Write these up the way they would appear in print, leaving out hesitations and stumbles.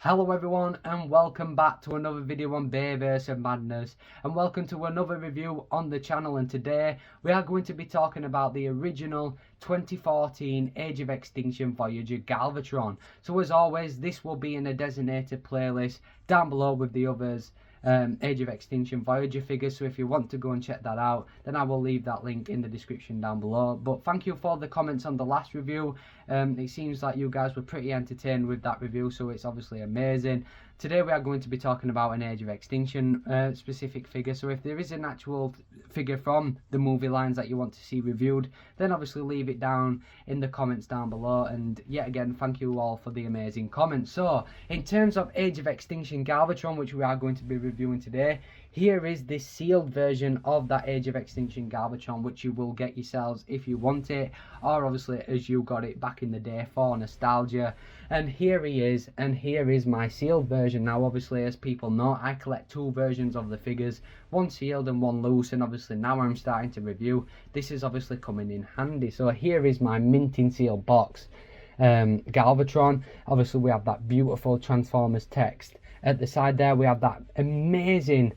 Hello everyone and welcome back to another video on Bayverse and Madness, and welcome to another review on the channel. And today we are going to be talking about the original 2014 Age of Extinction Voyager Galvatron. So as always, this will be in a designated playlist down below with the others Age of Extinction Voyager figures, so if you want to go and check that out, then I will leave that link in the description down below. But thank you for the comments on the last review. It seems like you guys were pretty entertained with that review, so it's obviously amazing. Today we are going to be talking about an Age of Extinction specific figure, so if there is an actual figure from the movie lines that you want to see reviewed, then obviously leave it down in the comments down below. And yet again, thank you all for the amazing comments. So in terms of Age of Extinction Galvatron, which we are going to be reviewing today, here is this sealed version of that Age of Extinction Galvatron, which you will get yourselves if you want it, or obviously as you got it back in the day for nostalgia. And here he is, and here is my sealed version. Now obviously, as people know, I collect two versions of the figures, one sealed and one loose, and obviously now I'm starting to review, this is obviously coming in handy. So here is my minting sealed box Galvatron. Obviously we have that beautiful Transformers text at the side there. We have that amazing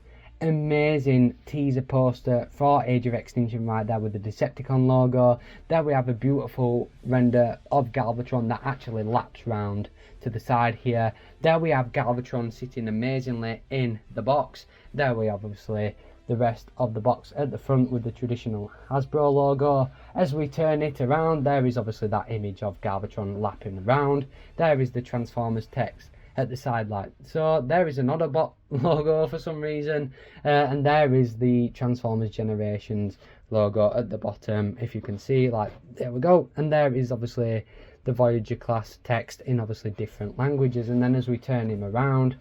teaser poster for Age of Extinction right there with the Decepticon logo. There we have a beautiful render of Galvatron that actually laps round to the side here. There we have Galvatron sitting amazingly in the box. There we have obviously the rest of the box at the front with the traditional Hasbro logo. As we turn it around, there is obviously that image of Galvatron lapping around. There is the Transformers text at the side light. So there is an Autobot logo for some reason, and there is the Transformers Generations logo at the bottom, if you can see, like there we go. And there is obviously the Voyager class text in obviously different languages. And then as we turn him around,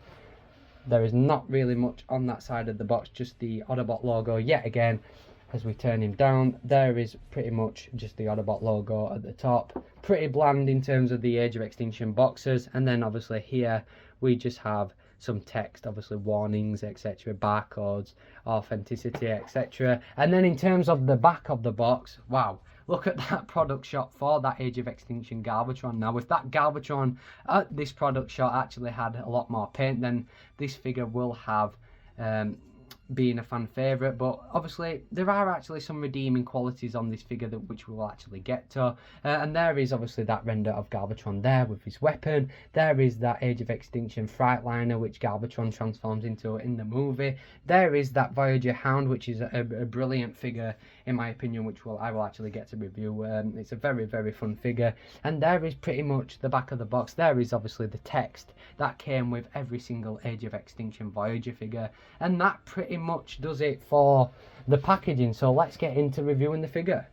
there is not really much on that side of the box, just the Autobot logo yet again. As we turn him down, there is pretty much just the Autobot logo at the top. Pretty bland in terms of the Age of Extinction boxes. And then obviously here we just have some text, obviously warnings, etc., barcodes, authenticity, etc. And then in terms of the back of the box, wow, look at that product shot for that Age of Extinction Galvatron. Now if that Galvatron at this product shot actually had a lot more paint, then this figure will have being a fan favourite. But obviously there are actually some redeeming qualities on this figure that which we'll actually get to, and there is obviously that render of Galvatron there with his weapon. There is that Age of Extinction Freightliner which Galvatron transforms into in the movie. There is that Voyager Hound, which is a brilliant figure in my opinion, which I will actually get to review. It's a very fun figure. And there is pretty much the back of the box. There is obviously the text that came with every single Age of Extinction Voyager figure, and that pretty much does it for the packaging. So let's get into reviewing the figure.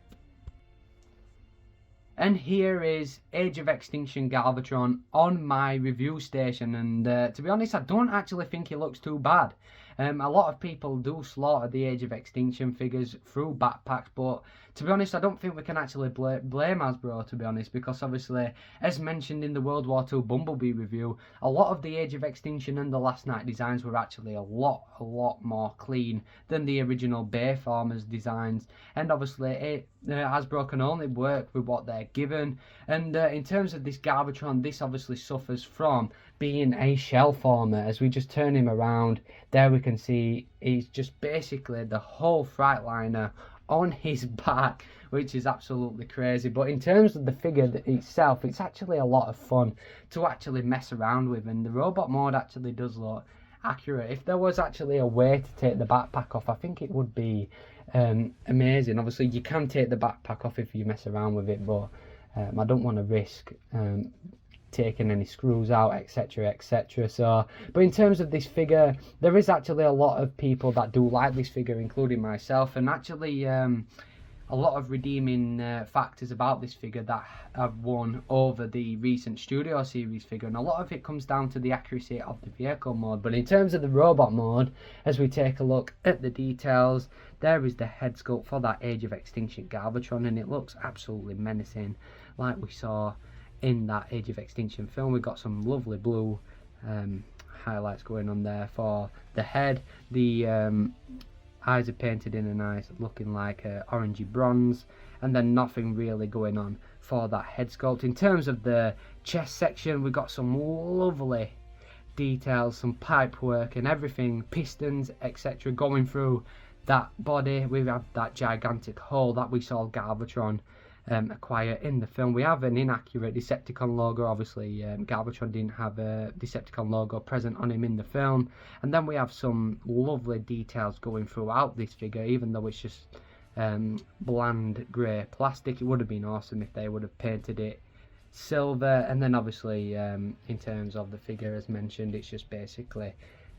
And here is Age of Extinction Galvatron on my review station, and to be honest, I don't actually think it looks too bad. A lot of people do slaughter the Age of Extinction figures through backpacks, but to be honest, I don't think we can actually blame Hasbro, to be honest, because obviously, as mentioned in the World War II Bumblebee review, a lot of the Age of Extinction and the Last Night designs were actually a lot more clean than the original Bayformers designs. And obviously, Hasbro can only work with what they're given. And in terms of this Galvatron, this obviously suffers from being a shell former. As we just turn him around, there we can see he's just basically the whole Freightliner on his back, which is absolutely crazy. But in terms of the figure itself, it's actually a lot of fun to actually mess around with, and the robot mode actually does look accurate. If there was actually a way to take the backpack off, I think it would be amazing. Obviously you can take the backpack off if you mess around with it, but I don't want to risk taking any screws out, etc. So, but in terms of this figure, there is actually a lot of people that do like this figure, including myself, and actually a lot of redeeming factors about this figure that have won over the recent Studio Series figure, and a lot of it comes down to the accuracy of the vehicle mode. But in terms of the robot mode, as we take a look at the details, there is the head sculpt for that Age of Extinction Galvatron, and it looks absolutely menacing like we saw in that Age of Extinction film. We've got some lovely blue highlights going on there for the head. The eyes are painted in a nice looking like orangey bronze, and then nothing really going on for that head sculpt. In terms of the chest section, we've got some lovely details, some pipe work and everything, pistons, etc. going through that body. We have that gigantic hole that we saw Galvatron acquire in the film. We have an inaccurate Decepticon logo. Obviously, Galvatron didn't have a Decepticon logo present on him in the film. And then we have some lovely details going throughout this figure, even though it's just bland grey plastic. It would have been awesome if they would have painted it silver. And then obviously in terms of the figure, as mentioned, it's just basically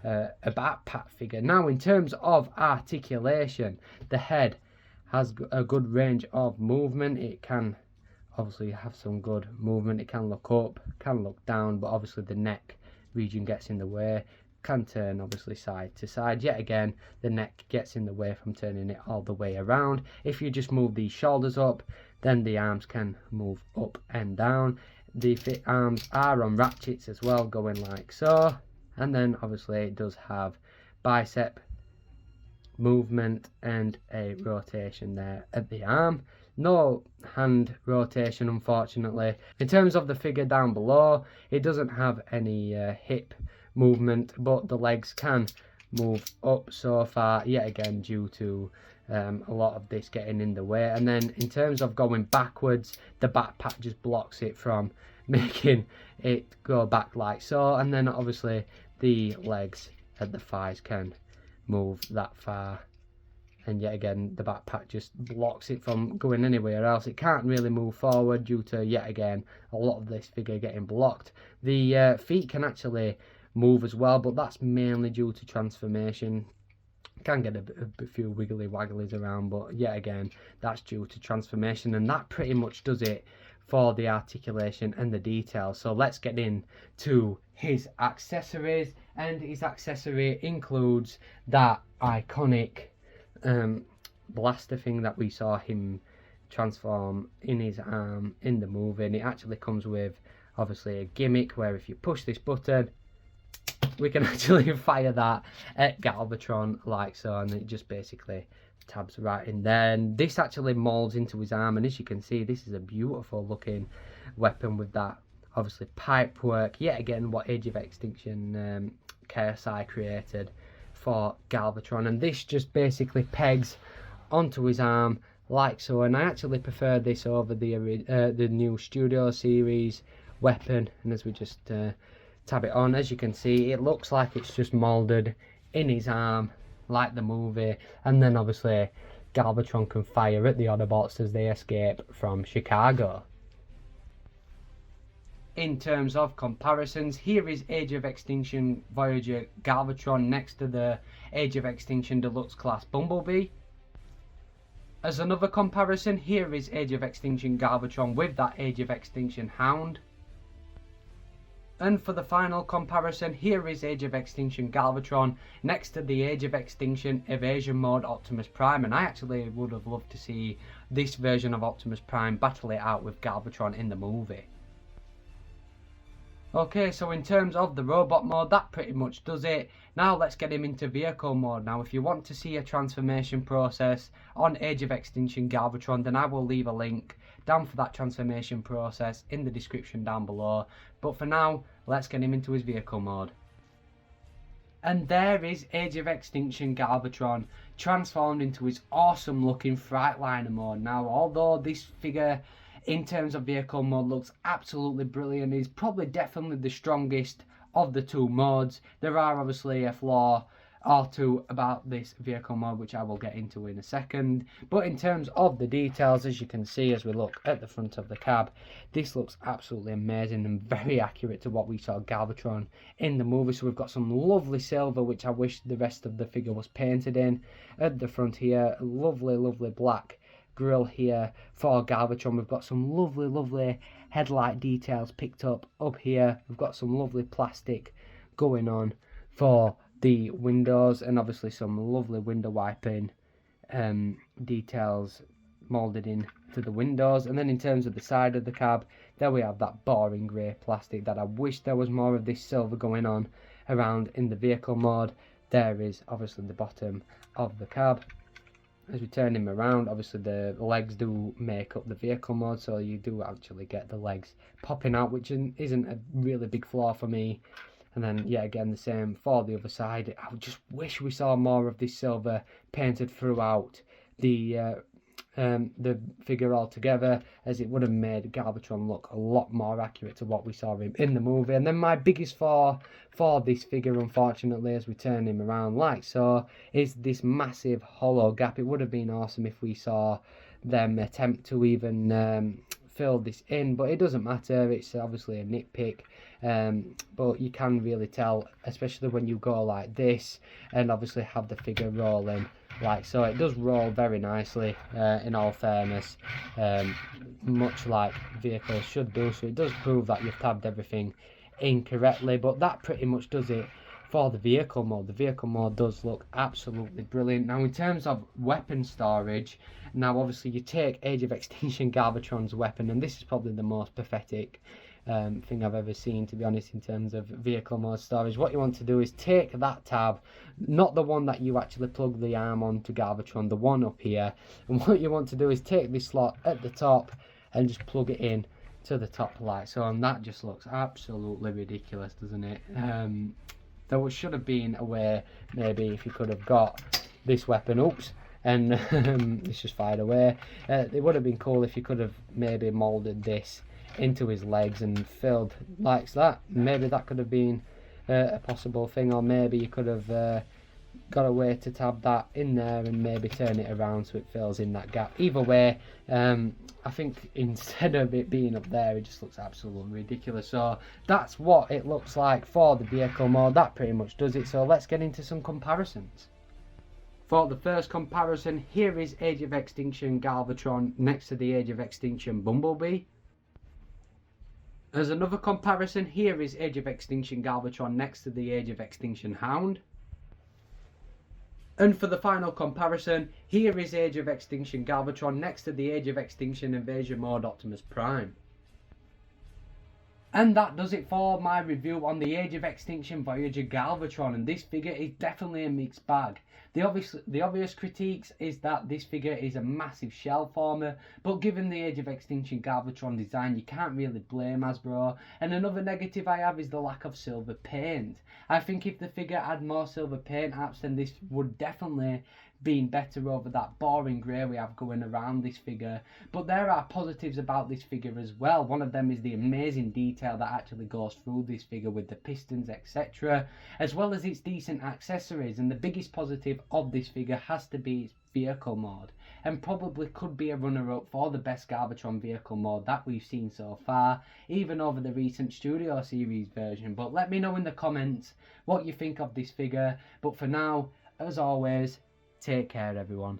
a backpack figure. Now in terms of articulation, the head has a good range of movement. It can obviously have some good movement. It can look up, can look down, but obviously the neck region gets in the way. Can turn obviously side to side. Yet again, the neck gets in the way from turning it all the way around. If you just move the shoulders up, then the arms can move up and down. The arms are on ratchets as well, going like so. And then obviously it does have bicep movement and a rotation there at the arm. No hand rotation, unfortunately. In terms of the figure down below, it doesn't have any hip movement, but the legs can move up so far, yet again due to a lot of this getting in the way. And then in terms of going backwards, the backpack just blocks it from making it go back like so. And then obviously the legs at the thighs can move that far, and yet again the backpack just blocks it from going anywhere else. It can't really move forward due to, yet again, a lot of this figure getting blocked. The feet can actually move as well, but that's mainly due to transformation. Can get a few wiggly wagglies around, but yet again that's due to transformation, and that pretty much does it for the articulation and the details. So let's get into his accessories, and his accessory includes that iconic blaster thing that we saw him transform in his arm in the movie. And it actually comes with obviously a gimmick where if you push this button, we can actually fire that at Galvatron like so, and it just basically tabs right in there. And this actually molds into his arm, and as you can see, this is a beautiful looking weapon with that obviously pipe work. Yet again, what Age of Extinction KSI created for Galvatron, and this just basically pegs onto his arm like so. And I actually prefer this over the new Studio Series weapon. And as we just tab it on, as you can see, it looks like it's just molded in his arm like the movie. And then obviously Galvatron can fire at the Autobots as they escape from Chicago. In terms of comparisons, here is Age of Extinction Voyager Galvatron next to the Age of Extinction Deluxe Class Bumblebee. As another comparison, here is Age of Extinction Galvatron with that Age of Extinction Hound. And for the final comparison, here is Age of Extinction Galvatron next to the Age of Extinction Evasion Mode Optimus Prime. And I actually would have loved to see this version of Optimus Prime battle it out with Galvatron in the movie. Okay, so in terms of the robot mode, that pretty much does it. Now let's get him into vehicle mode. Now if you want to see a transformation process on Age of Extinction Galvatron, then I will leave a link down for that transformation process in the description down below. But for now, let's get him into his vehicle mode. And there is Age of Extinction Galvatron transformed into his awesome looking Freightliner mode. Now although this figure in terms of vehicle mode looks absolutely brilliant, is probably definitely the strongest of the two modes. There are obviously a flaw or two about this vehicle mode which I will get into in a second, but in terms of the details, as you can see as we look at the front of the cab, this looks absolutely amazing and very accurate to what we saw Galvatron in the movie. So we've got some lovely silver, which I wish the rest of the figure was painted in. At the front here, lovely black grille here for Galvatron. We've got some lovely headlight details picked up here. We've got some lovely plastic going on for the windows, and obviously some lovely window wiping details molded in to the windows. And then in terms of the side of the cab, there we have that boring grey plastic that I wish there was more of this silver going on around in the vehicle mode. There is obviously the bottom of the cab. As we turn him around, obviously the legs do make up the vehicle mode, so you do actually get the legs popping out, which isn't a really big flaw for me And then, yeah, again, the same for the other side. I just wish we saw more of this silver painted throughout the figure altogether, as it would have made Galvatron look a lot more accurate to what we saw him in the movie. And then my biggest flaw for this figure, unfortunately, as we turn him around like so, is this massive hollow gap. It would have been awesome if we saw them attempt to even fill this in, but it doesn't matter. It's obviously a nitpick, but you can really tell, especially when you go like this and obviously have the figure rolling like so. It does roll very nicely, in all fairness, much like vehicles should do, so it does prove that you've tabbed everything incorrectly. But that pretty much does it for the vehicle mode. The vehicle mode does look absolutely brilliant. Now, in terms of weapon storage, now obviously you take Age of Extinction Galvatron's weapon, and this is probably the most pathetic thing I've ever seen, to be honest, in terms of vehicle mode storage. What you want to do is take that tab, not the one that you actually plug the arm onto Galvatron, the one up here, and what you want to do is take this slot at the top and just plug it in to the top like so, and that just looks absolutely ridiculous, doesn't it? There should have been a way, maybe, if you could have got this weapon, oops, and it's just fired away. It would have been cool if you could have maybe moulded this into his legs and filled like that. Maybe that could have been a possible thing, or maybe you could have got a way to tab that in there and maybe turn it around so it fills in that gap. Either way, I think instead of it being up there, it just looks absolutely ridiculous. So that's what it looks like for the vehicle mode. That pretty much does it. So let's get into some comparisons. For the first comparison, here is Age of Extinction Galvatron next to the Age of Extinction Bumblebee. As another comparison, here is Age of Extinction Galvatron next to the Age of Extinction Hound. And for the final comparison, here is Age of Extinction Galvatron next to the Age of Extinction Invasion Mode Optimus Prime. And that does it for my review on the Age of Extinction Voyager Galvatron, and this figure is definitely a mixed bag. The obvious critiques is that this figure is a massive shell former, but given the Age of Extinction Galvatron design, you can't really blame Hasbro. And another negative I have is the lack of silver paint. I think if the figure had more silver paint apps, then this would definitely been better over that boring grey we have going around this figure. But there are positives about this figure as well. One of them is the amazing detail that actually goes through this figure with the pistons, etc., as well as its decent accessories. And the biggest positive of this figure has to be its vehicle mode, and probably could be a runner-up for the best Galvatron vehicle mode that we've seen so far, even over the recent Studio Series version. But let me know in the comments what you think of this figure. But for now, as always, take care, everyone.